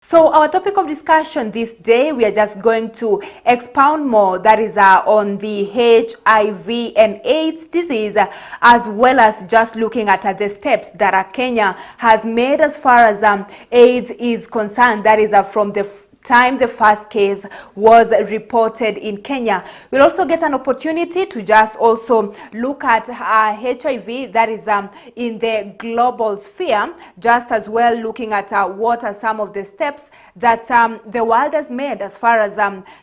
So our topic of discussion this day, we are just going to expound more, that is on the HIV and AIDS disease, as well as just looking at the steps that Kenya has made as far as AIDS is concerned, that is from the time the first case was reported in Kenya. We'll also get an opportunity to just also look at HIV, that is in the global sphere, just as well looking at what are some of the steps that the world has made as far as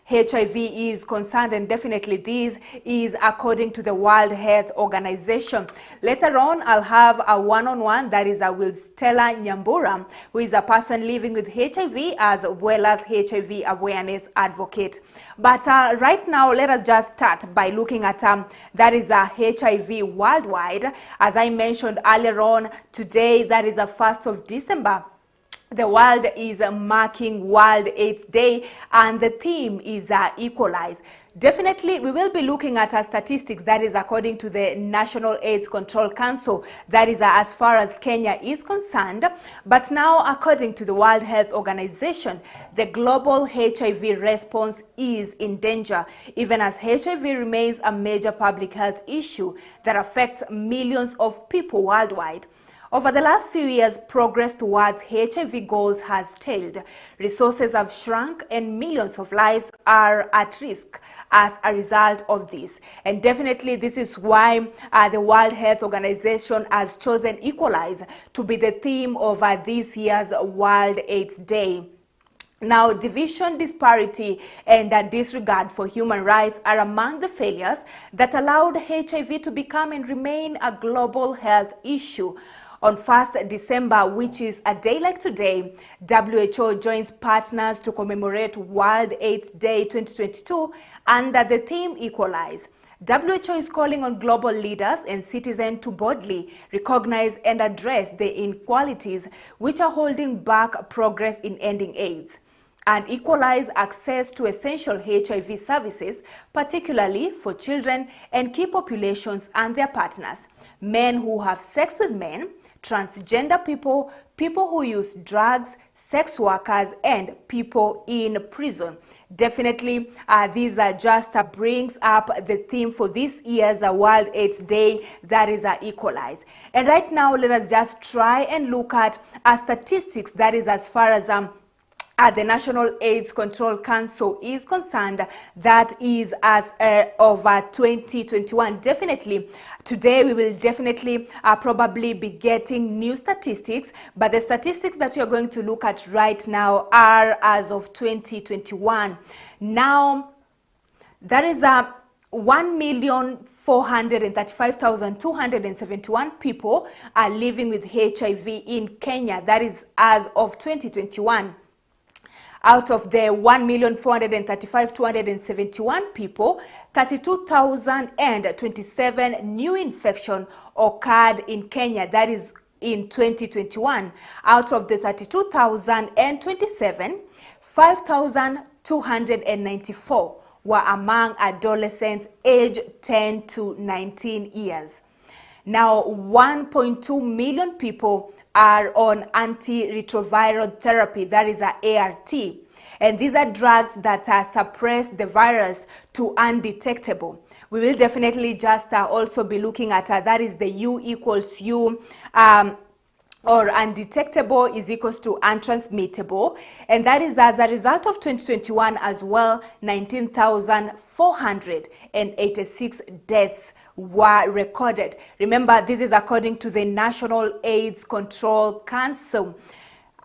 HIV is concerned, and definitely this is according to the World Health Organization. Later on, I'll have a one-on-one, that is with Stella Nyambura, who is a person living with HIV as well as HIV awareness advocate. But right now, let us just start by looking at that is HIV worldwide. As I mentioned earlier on, today, that is the 1st of December. The world is marking World AIDS Day, and the theme is equalize. Definitely, we will be looking at statistics, that is according to the National AIDS Control Council, that is as far as Kenya is concerned. But now, according to the World Health Organization, the global HIV response is in danger, even as HIV remains a major public health issue that affects millions of people worldwide. Over the last few years, progress towards HIV goals has stalled. Resources have shrunk and millions of lives are at risk as a result of this. And definitely this is why the World Health Organization has chosen Equalize to be the theme of this year's World AIDS Day. Now, division, disparity, and disregard for human rights are among the failures that allowed HIV to become and remain a global health issue. On 1st December, which is a day like today, WHO joins partners to commemorate World AIDS Day 2022 under the theme Equalize. WHO is calling on global leaders and citizens to boldly recognize and address the inequalities which are holding back progress in ending AIDS, and equalize access to essential HIV services, particularly for children and key populations and their partners, men who have sex with men, transgender people, people who use drugs, sex workers, and people in prison. Definitely, these are just brings up the theme for this year's World AIDS Day, that is Equalize. And right now, let us just try and look at statistics, that is as far as the National AIDS Control Council is concerned, that is as of 2021. Definitely, today we will definitely probably be getting new statistics, but the statistics that we are going to look at right now are as of 2021. Now, that is 1,435,271 people are living with HIV in Kenya. That is as of 2021. Out of the 1,435,271 people, 32,027 new infections occurred in Kenya, that is in 2021. Out of the 32,027, 5,294 were among adolescents aged 10 to 19 years. Now, 1.2 million people are on antiretroviral therapy, that is ART. And these are drugs that suppress the virus to undetectable. We will definitely just also be looking at that is the U equals U, or undetectable is equals to untransmittable. And that is as a result of 2021 as well, 19,486 deaths were recorded. Remember, this is according to the National AIDS Control Council.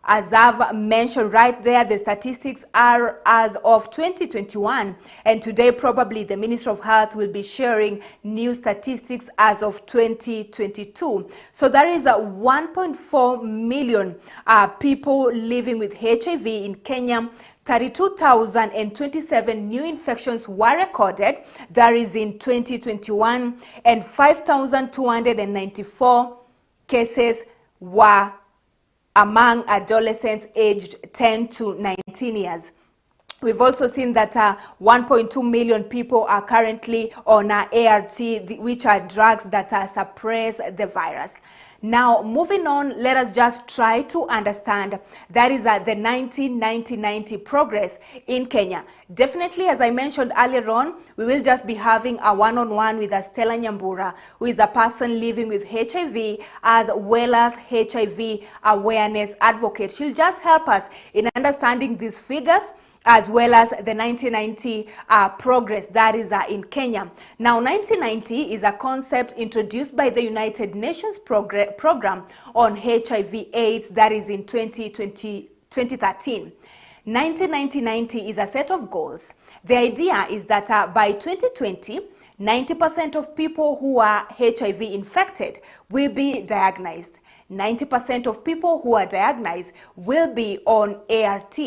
As I've mentioned right there, the statistics are as of 2021, and today probably the Minister of Health will be sharing new statistics as of 2022. So there is 1.4 million people living with HIV in Kenya. 32,027 new infections were recorded, that is in 2021, and 5,294 cases were among adolescents aged 10 to 19 years. We've also seen that 1.2 million people are currently on ART, which are drugs that suppress the virus. Now, moving on, let us just try to understand that is the 90-90-90 progress in Kenya. Definitely, as I mentioned earlier on, we will just be having a one-on-one with Stella Nyambura, who is a person living with HIV as well as HIV awareness advocate. She'll just help us in understanding these figures as well as the 90-90 progress that is in Kenya. Now, 90-90 is a concept introduced by the United Nations program on HIV/AIDS that is in 2013. 90-90-90 is a set of goals. The idea is that by 2020, 90% of people who are HIV infected will be diagnosed. 90% of people who are diagnosed will be on ART.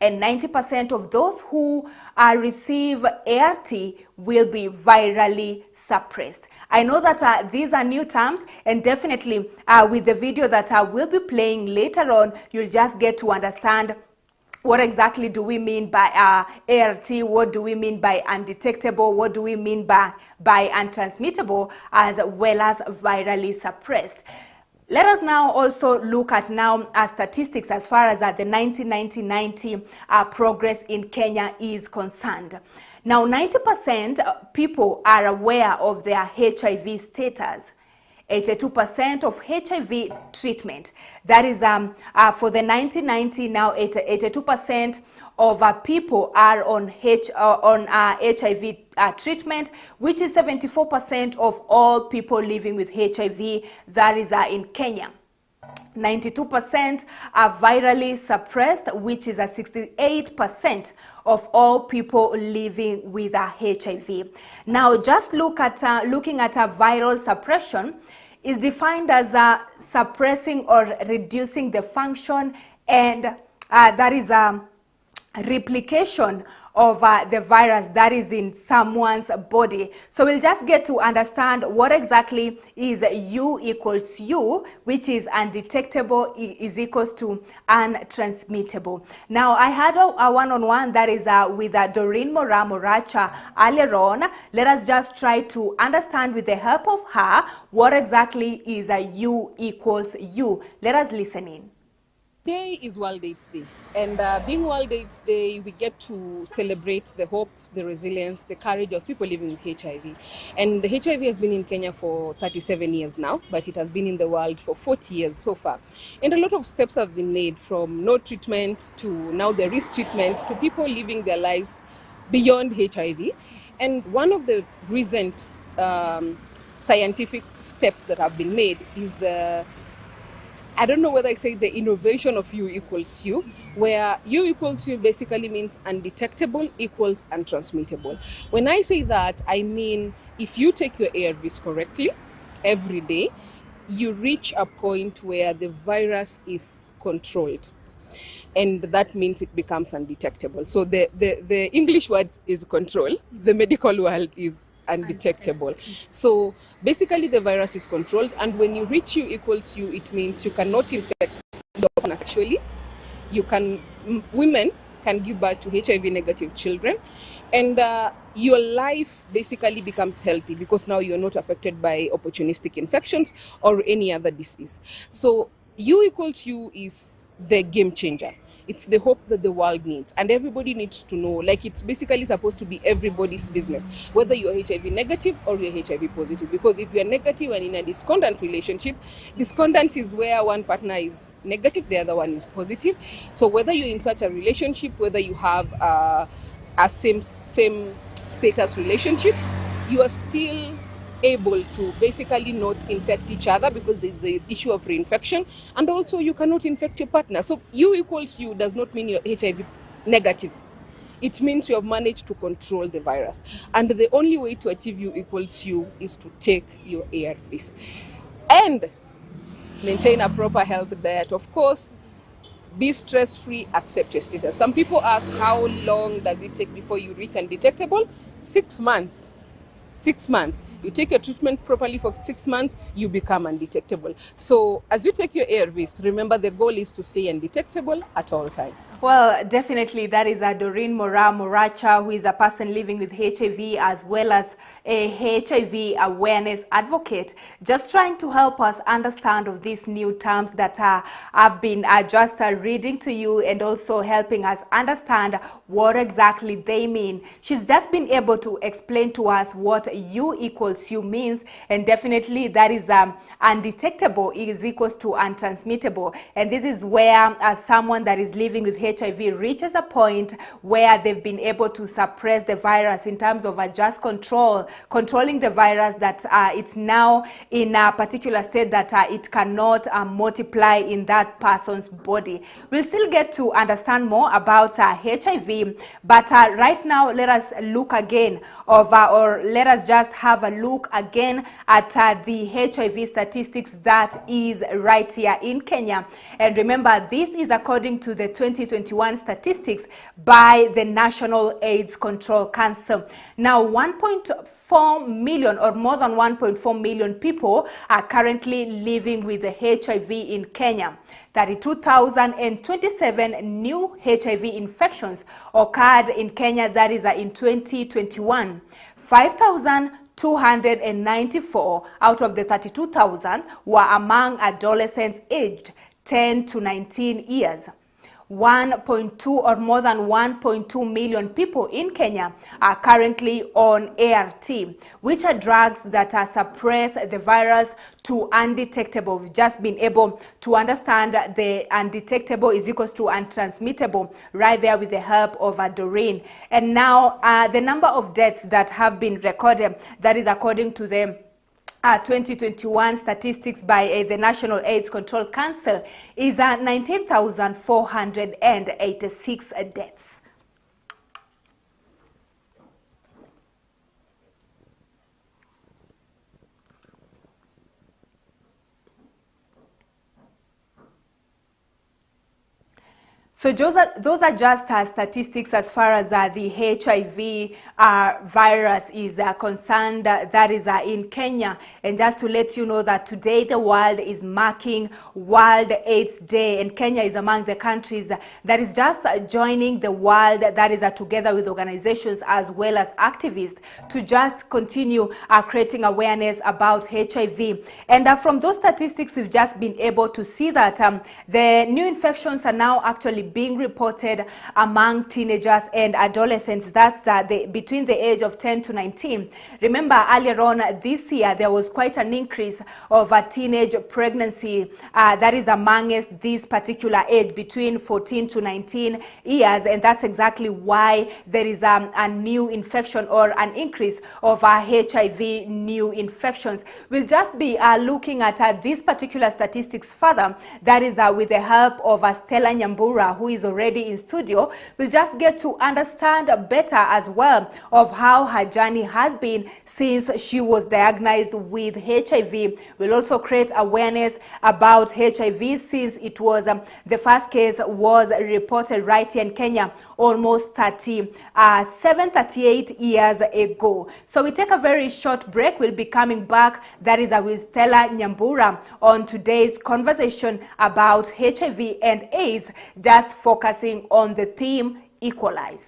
And 90% of those who receive ART will be virally suppressed. I know that these are new terms, and definitely with the video that I will be playing later on, you'll just get to understand what exactly do we mean by ART, what do we mean by undetectable, what do we mean by untransmittable, as well as virally suppressed. Let us now also look at statistics as far as the 90-90-90 progress in Kenya is concerned. Now, 90% people are aware of their HIV status. 82% of HIV treatment. That is for the 90-90 now. 82% of people are on HIV treatment, which is 74% of all people living with HIV. That is in Kenya. 92% are virally suppressed, which is 68% of all people living with HIV. Now, just looking at viral suppression is defined as suppressing or reducing the function, and that is replication of the virus that is in someone's body. So we'll just get to understand what exactly is U equals U, which is undetectable is equals to untransmittable. Now, I had a one-on-one that is with Doreen Moracha earlier on. Let us just try to understand with the help of her what exactly is U equals U. Let us listen in. Today is World AIDS Day, and being World AIDS Day, we get to celebrate the hope, the resilience, the courage of people living with HIV. And the HIV has been in Kenya for 37 years now, but it has been in the world for 40 years so far. And a lot of steps have been made, from no treatment to now there is treatment, to people living their lives beyond HIV. And one of the recent scientific steps that have been made is I don't know whether I say the innovation of U equals U, where U equals U basically means undetectable equals untransmittable. When I say that, I mean if you take your ARVs correctly every day, you reach a point where the virus is controlled. And that means it becomes undetectable. So the English word is control, the medical world is undetectable. So basically the virus is controlled, and when you reach U equals U, it means you cannot infect your partner sexually. Women can give birth to HIV negative children, and your life basically becomes healthy because now you're not affected by opportunistic infections or any other disease. So U equals U is the game changer. It's the hope that the world needs, and everybody needs to know, like it's basically supposed to be everybody's business, whether you're HIV negative or you're HIV positive. Because if you're negative and in a discordant relationship, discordant is where one partner is negative, the other one is positive. So whether you're in such a relationship, whether you have a same status relationship, you are still able to basically not infect each other, because there's the issue of reinfection, and also you cannot infect your partner. So U equals U does not mean you're HIV negative. It means you have managed to control the virus. And the only way to achieve U equals U is to take your ARVs and maintain a proper health diet. Of course, be stress-free, accept your status. Some people ask, how long does it take before you reach undetectable? 6 months. 6 months. You take your treatment properly for 6 months, you become undetectable. So as you take your ARVs, remember the goal is to stay undetectable at all times. Well, definitely that is a Doreen Moracha, who is a person living with HIV as well as a HIV awareness advocate, just trying to help us understand of these new terms that I've been just reading to you, and also helping us understand what exactly they mean. She's just been able to explain to us what U equals U means, and definitely that is undetectable is equals to untransmittable. And this is where someone that is living with HIV reaches a point where they've been able to suppress the virus in terms of just controlling the virus, that it's now in a particular state that it cannot multiply in that person's body. We'll still get to understand more about HIV, but right now let us look again or let us just have a look again at the HIV statistics that is right here in Kenya. And remember, this is according to the 2021 statistics by the National AIDS Control Council. Now, 1.4 million or more than 1.4 million people are currently living with the HIV in Kenya. 32,027 new HIV infections occurred in Kenya, that is in 2021. 5,294 out of the 32,000 were among adolescents aged 10 to 19 years. 1.2 or more than 1.2 million people in Kenya are currently on ART, which are drugs that suppress the virus to undetectable. We've just been able to understand the undetectable is equals to untransmittable right there with the help of Doreen. And now the number of deaths that have been recorded, that is according to the 2021 statistics by the National AIDS Control Council, is 19,486 deaths. So those are just statistics as far as the HIV virus is concerned, that is in Kenya. And just to let you know that today the world is marking World AIDS Day, and Kenya is among the countries that is just joining the world, that is together with organizations as well as activists, to just continue creating awareness about HIV. And from those statistics, we've just been able to see that the new infections are now actually being reported among teenagers and adolescents. That's between the age of 10 to 19. Remember, earlier on this year, there was quite an increase of a teenage pregnancy that is amongst this particular age between 14 to 19 years. And that's exactly why there is a new infection or an increase of HIV new infections. We'll just be looking at these particular statistics further. That is with the help of Stella Nyambura, who is already in studio. We'll just get to understand better as well of how her journey has been since she was diagnosed with HIV. We'll also create awareness about HIV since it was the first case was reported right here in Kenya almost 38 years ago. So we take a very short break. We'll be coming back, that is with Stella Nyambura, on today's conversation about HIV and AIDS, just focusing on the theme equalize.